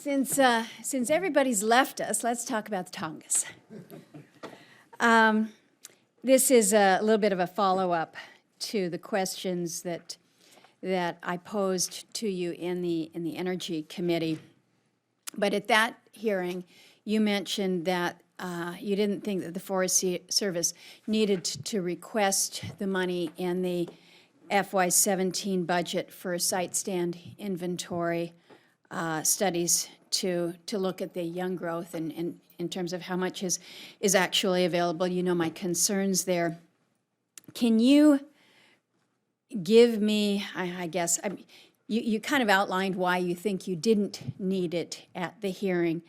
Since everybody's left us, let's talk about the Tongass. This is a little bit of a follow-up to the questions that I posed to you in the Energy Committee. But at that hearing, you mentioned that you didn't think that the Forest Service needed to request the money in the FY17 budget for site stand inventory studies to look at the young growth and in terms of how much is actually available. You know my concerns there. Can you give me, I guess, you kind of outlined why you think you didn't need it at the hearing.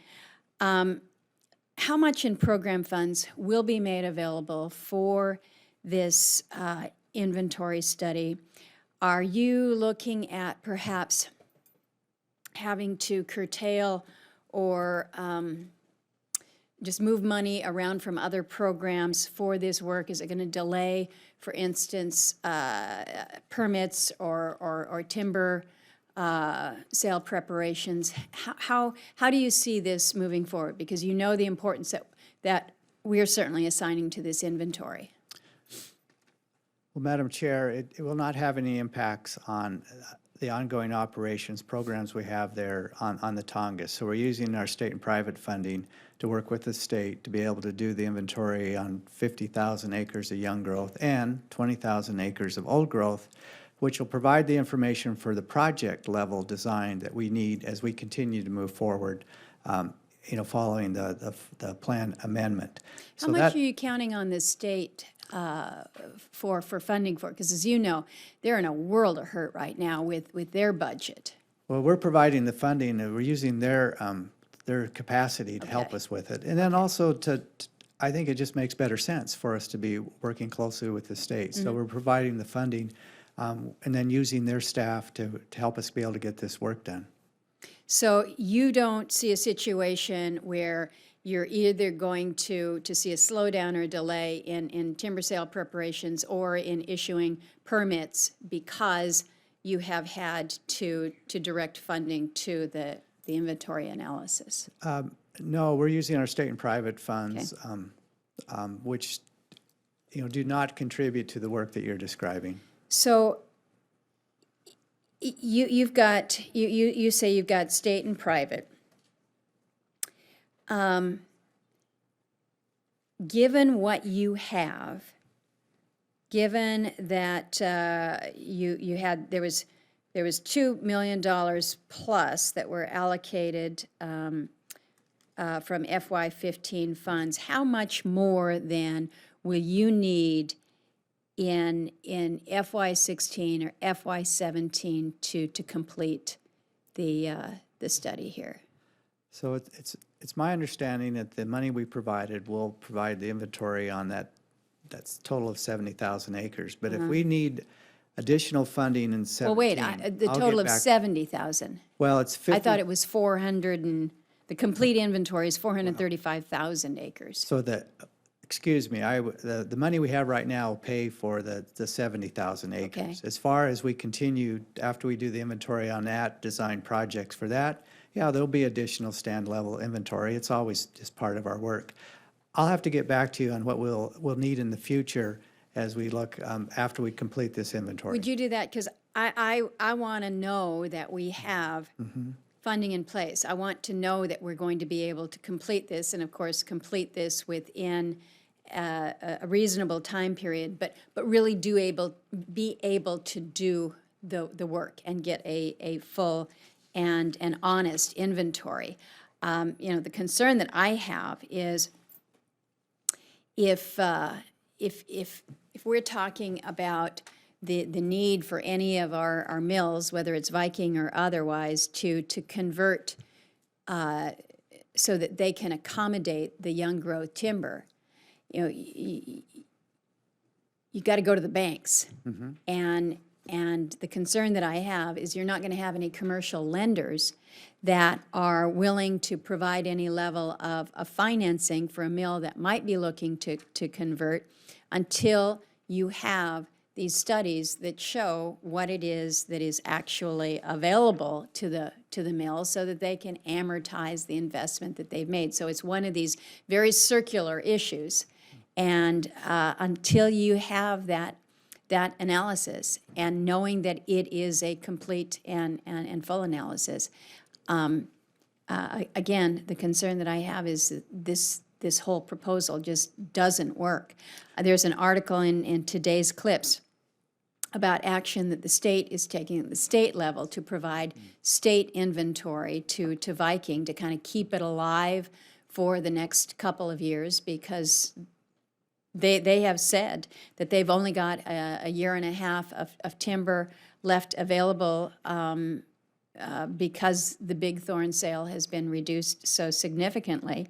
How much in program funds will be made available for this inventory study? Are you looking at perhaps having to curtail or just move money around from other programs for this work? Is it going to delay, for instance, permits or timber sale preparations? How do you see this moving forward? Because you know the importance that we're certainly assigning to this inventory. Well, Madam Chair, it will not have any impacts on the ongoing operations programs we have there on the Tongass. So we're using our state and private funding to work with the state to be able to do the inventory on 50,000 acres of young growth and 20,000 acres of old growth, which will provide the information for the project level design that we need as we continue to move forward, following the plan amendment. How much are you counting on the state for funding for it? Because as you know, they're in a world of hurt right now with their budget. Well, we're providing the funding, and we're using their capacity to help us with it. And then also I think it just makes better sense for us to be working closely with the state. So we're providing the funding and then using their staff to help us be able to get this work done. So you don't see a situation where you're either going to see a slowdown or a delay in timber sale preparations or in issuing permits because you have had to direct funding to the inventory analysis? No, we're using our state and private funds, Okay. Which do not contribute to the work that you're describing. So you say you've got state and private. Given what you have, given that there was $2 million plus that were allocated from FY15 funds, how much more then will you need in FY16 or FY17 to complete the study here? So it's my understanding that the money we provided will provide the inventory on that's a total of 70,000 acres. But if we need additional funding in 17, Well, wait, the total of 70,000. Well, it's 50. I thought it was 400 and the complete inventory is 435,000 acres. So excuse me, the money we have right now will pay for the 70,000 acres. Okay. As far as we continue, after we do the inventory on that, design projects for that, yeah, there'll be additional stand level inventory. It's always just part of our work. I'll have to get back to you on what we'll need in the future as we look after we complete this inventory. Would you do that? Because I want to know that we have funding in place. I want to know that we're going to be able to complete this, and of course complete this within a reasonable time period, but really be able to do the work and get a full and an honest inventory. The concern that I have is if we're talking about the need for any of our mills, whether it's Viking or otherwise, to convert so that they can accommodate the young growth timber, you got to go to the banks. And the concern that I have is you're not going to have any commercial lenders that are willing to provide any level of financing for a mill that might be looking to convert until you have these studies that show what it is that is actually available to to the mill so that they can amortize the investment that they've made. So it's one of these very circular issues. And until you have that analysis and knowing that it is a complete and full analysis, again, the concern that I have is that this whole proposal just doesn't work. There's an article in today's clips about action that the state is taking at the state level to provide state inventory to Viking to kind of keep it alive for the next couple of years, because they have said that they've only got a year and a half of timber left available because the big thorn sale has been reduced so significantly.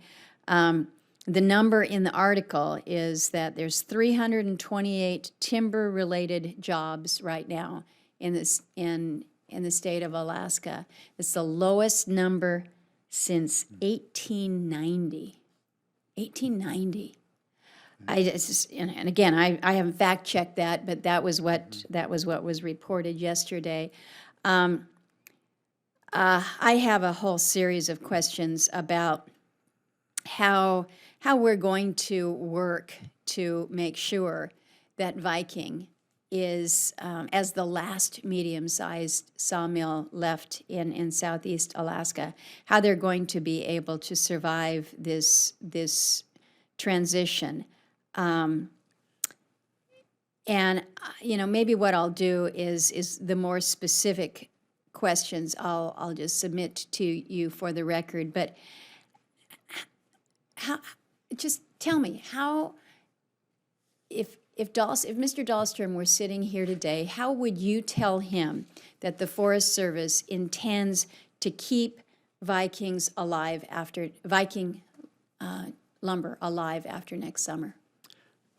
The number in the article is that there's 328 timber-related jobs right now in the state of Alaska. It's the lowest number since 1890. 1890. And again, I haven't fact-checked that, but that was what was reported yesterday. I have a whole series of questions about how we're going to work to make sure that Viking is, as the last medium-sized sawmill left in southeast Alaska, how they're going to be able to survive this transition. And maybe what I'll do is the more specific questions I'll just submit to you for the record. But just tell me how, if Mr. Dahlstrom were sitting here today, how would you tell him that the Forest Service intends to keep Viking lumber alive after next summer?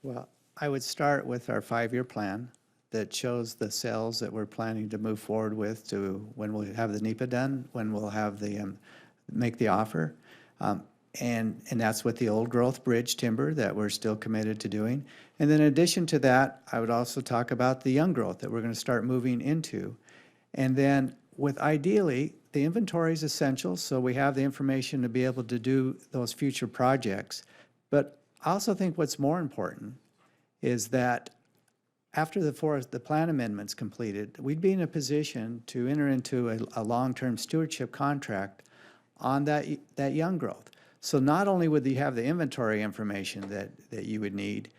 Well, I would start with our 5-year plan that shows the sales that we're planning to move forward with, to when we'll have the NEPA done, when we'll have the make the offer. And that's with the old growth bridge timber that we're still committed to doing. And then in addition to that, I would also talk about the young growth that we're going to start moving into. And then with ideally, the inventory is essential, so we have the information to be able to do those future projects. But I also think what's more important is that after the plan amendment's completed, we'd be in a position to enter into a long-term stewardship contract on that young growth. So not only would you have the inventory information that you would need,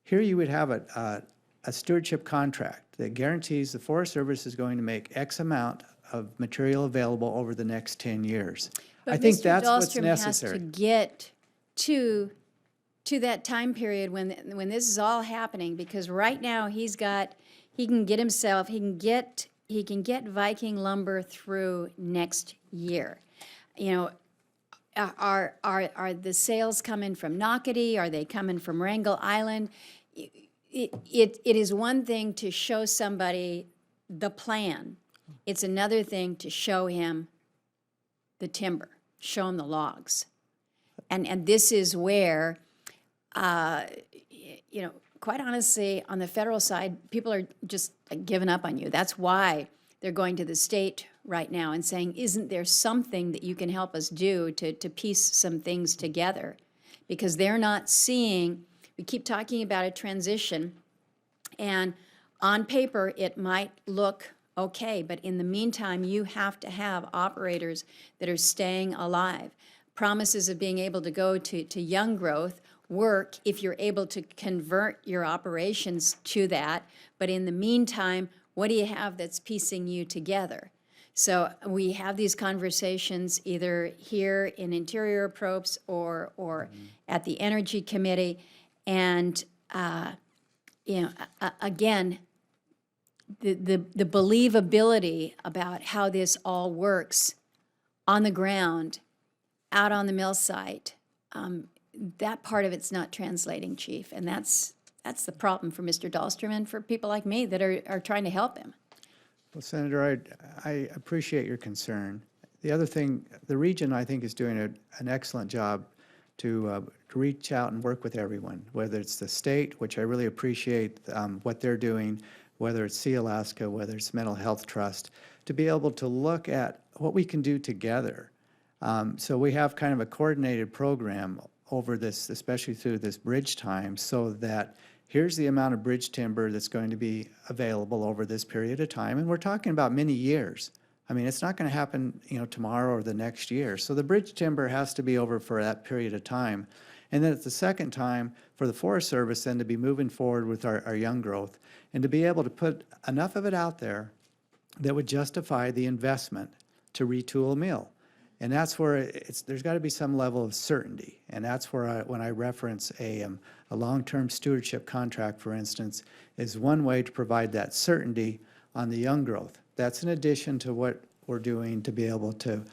here you would have a stewardship contract that guarantees the Forest Service is going to make X amount of material available over the next 10 years. But I think Mr. that's what's Dahlstrom necessary. has to get to that time period when this is all happening, because right now he can get Viking lumber through next year. Are the sales coming from Nocatee? Are they coming from Wrangell Island? It is one thing to show somebody the plan. It's another thing to show him the timber, show him the logs. And this is where, quite honestly, on the federal side, people are just giving up on you. That's why they're going to the state right now and saying, isn't there something that you can help us do to piece some things together? Because they're not seeing, we keep talking about a transition, and on paper it might look okay, but in the meantime you have to have operators that are staying alive. Promises of being able to go to young growth work if you're able to convert your operations to that, but in the meantime, what do you have that's piecing you together? So we have these conversations either here in Interior Probes or at the Energy Committee, and again, the believability about how this all works on the ground, out on the mill site, that part of it's not translating, Chief, and that's the problem for Mr. Dahlstrom and for people like me that are trying to help him. Well, Senator, I appreciate your concern. The other thing, the region, I think, is doing an excellent job to reach out and work with everyone, whether it's the state, which I really appreciate what they're doing, whether it's Sea Alaska, whether it's Mental Health Trust, to be able to look at what we can do together. So we have kind of a coordinated program over this, especially through this bridge time, so that here's the amount of bridge timber that's going to be available over this period of time. And we're talking about many years. I mean, it's not going to happen, tomorrow or the next year. So the bridge timber has to be over for that period of time. And then at the second time, for the Forest Service then to be moving forward with our young growth and to be able to put enough of it out there that would justify the investment to retool a mill. And that's where there's got to be some level of certainty. And that's where when I reference a long-term stewardship contract, for instance, is one way to provide that certainty on the young growth. That's in addition to what we're doing to be able to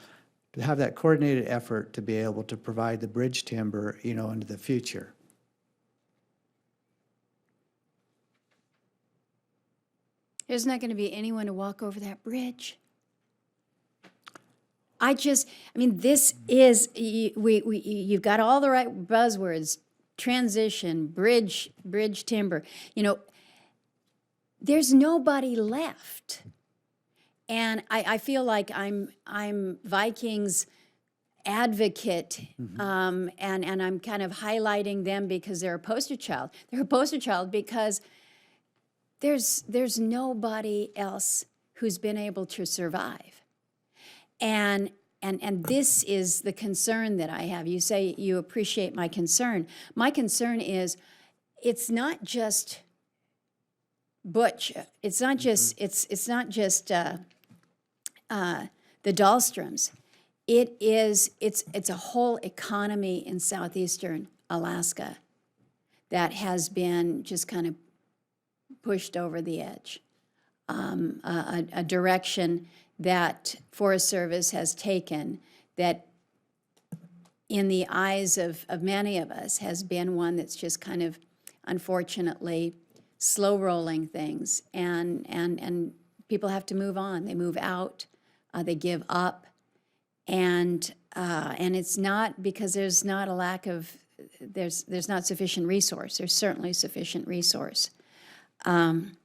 have that coordinated effort to be able to provide the bridge timber, into the future. There's not going to be anyone to walk over that bridge. This is, you've got all the right buzzwords: transition, bridge timber. There's nobody left. And I feel like I'm Vikings advocate, and I'm kind of highlighting them because they're a poster child. They're a poster child because there's nobody else who's been able to survive. And this is the concern that I have. You say you appreciate my concern. My concern is it's not just Butch. It's not just it's not just the Dahlstroms. It's a whole economy in southeastern Alaska that has been just kind of pushed over the edge. A direction that Forest Service has taken that in the eyes of many of us has been one that's just kind of, unfortunately, slow rolling things, and people have to move on. They move out, they give up, and it's not because there's not a lack of there's not sufficient resource. There's certainly sufficient resource, and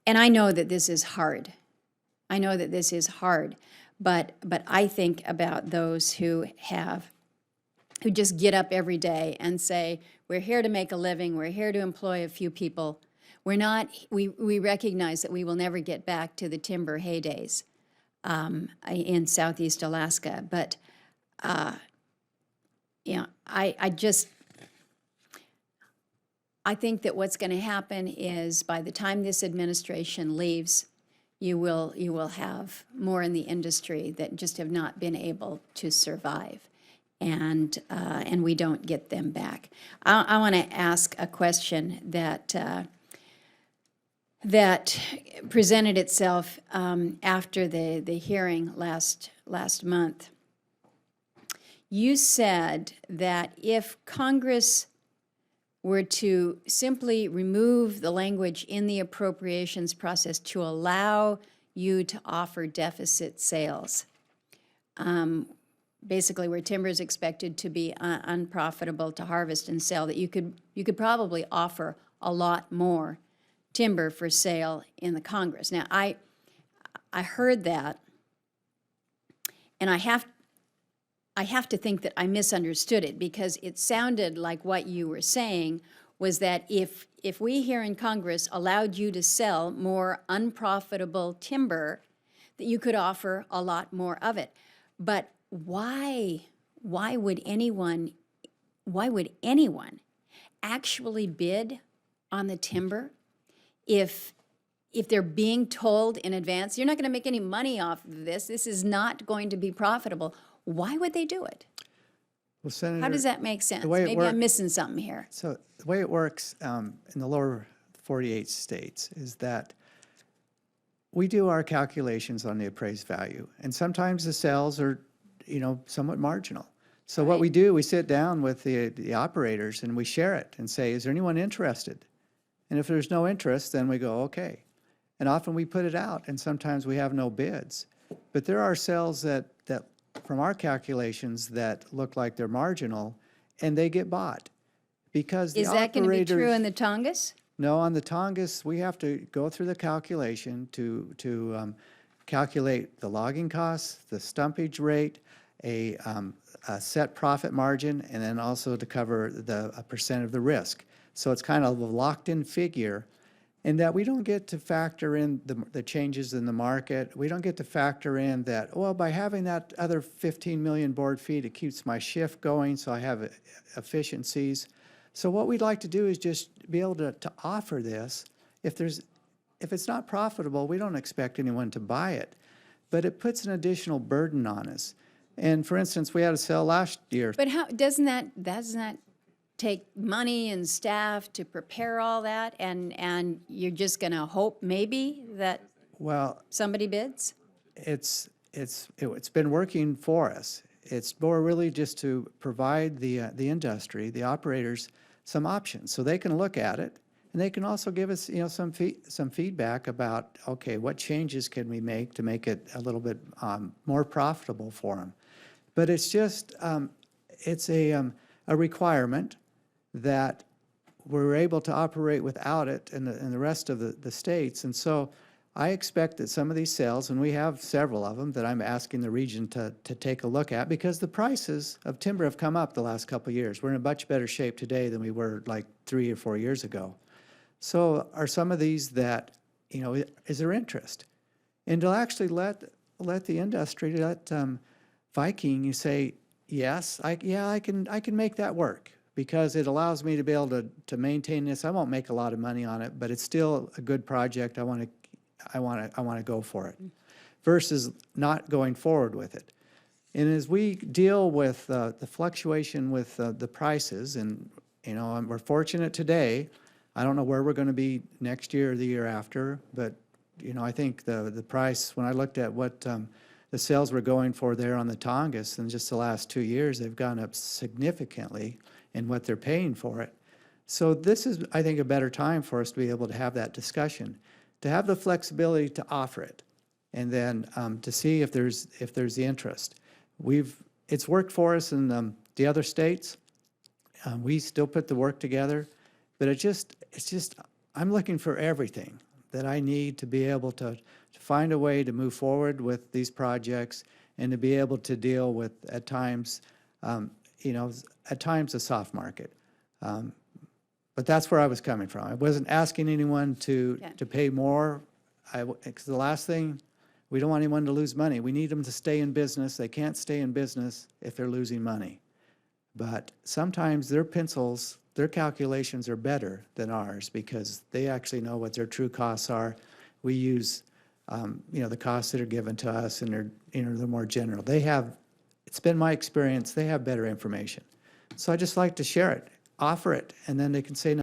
I know that this is hard. I know that this is hard, but I think about those who just get up every day and say, we're here to make a living, we're here to employ a few people. We recognize that we will never get back to the timber heydays in Southeast Alaska, but I think that what's going to happen is by the time this administration leaves, you will have more in the industry that just have not been able to survive, and we don't get them back. I want to ask a question that presented itself after the hearing last month. You said that if Congress were to simply remove the language in the appropriations process to allow you to offer deficit sales, basically where timber is expected to be unprofitable to harvest and sell, that you could probably offer a lot more timber for sale in the Congress. Now, I heard that, and I have to think that I misunderstood it, because it sounded like what you were saying was that if we here in Congress allowed you to sell more unprofitable timber, that you could offer a lot more of it. But why would anyone actually bid on the timber if they're being told in advance, you're not going to make any money off of this, this is not going to be profitable? Why would they do it? Well, Senator, how does that make sense? Maybe I'm missing something here. So the way it works in the lower 48 states is that we do our calculations on the appraised value, and sometimes the sales are, somewhat marginal. So what we do, we sit down with the operators and we share it and say, is there anyone interested? And if there's no interest, then we go, okay. And often we put it out, and sometimes we have no bids. But there are sales that from our calculations that look like they're marginal, and they get bought because the Is that going to be true in the Tongass? No, on the Tongass, we have to go through the calculation to calculate the logging costs, the stumpage rate, a set profit margin, and then also to cover a percent of the risk. So it's kind of a locked-in figure, and that we don't get to factor in the changes in the market. We don't get to factor in that, well, by having that other 15 million board feet, it keeps my shift going, so I have efficiencies. So what we'd like to do is just be able to offer this. If it's not profitable, we don't expect anyone to buy it, but it puts an additional burden on us. And for instance, we had a sale last year. But how, doesn't that take money and staff to prepare all that, and you're just going to hope maybe that Well, somebody bids? it's been working for us. It's more really just to provide the industry, the operators, some options so they can look at it, and they can also give us some feedback about, okay, what changes can we make to make it a little bit more profitable for them. But it's just it's a requirement that we're able to operate without it in the rest of the states. And so I expect that some of these sales, and we have several of them that I'm asking the region to take a look at, because the prices of timber have come up the last couple of years. We're in a much better shape today than we were like 3 or 4 years ago. So are some of these that, is there interest? And to actually let the industry, let Viking, you say, yes, I can make that work, because it allows me to be able to maintain this. I won't make a lot of money on it, but it's still a good project. I want to go for it, versus not going forward with it. And as we deal with the fluctuation with the prices, and we're fortunate today. I don't know where we're going to be next year or the year after, but I think the price, when I looked at what the sales were going for there on the Tongass in just the last 2 years, they've gone up significantly in what they're paying for it. So this is, I think, a better time for us to be able to have that discussion, to have the flexibility to offer it, and then to see if there's the interest. It's worked for us in the other states. We still put the work together, but it's just I'm looking for everything that I need to be able to find a way to move forward with these projects, and to be able to deal with at times a soft market. But that's where I was coming from. I wasn't asking anyone to pay more. Because the last thing, we don't want anyone to lose money. We need them to stay in business. They can't stay in business if they're losing money. But sometimes their pencils, their calculations are better than ours, because they actually know what their true costs are. We use, the costs that are given to us, and they're more general. It's been my experience, they have better information. So I just like to share it, offer it, and then they can say no.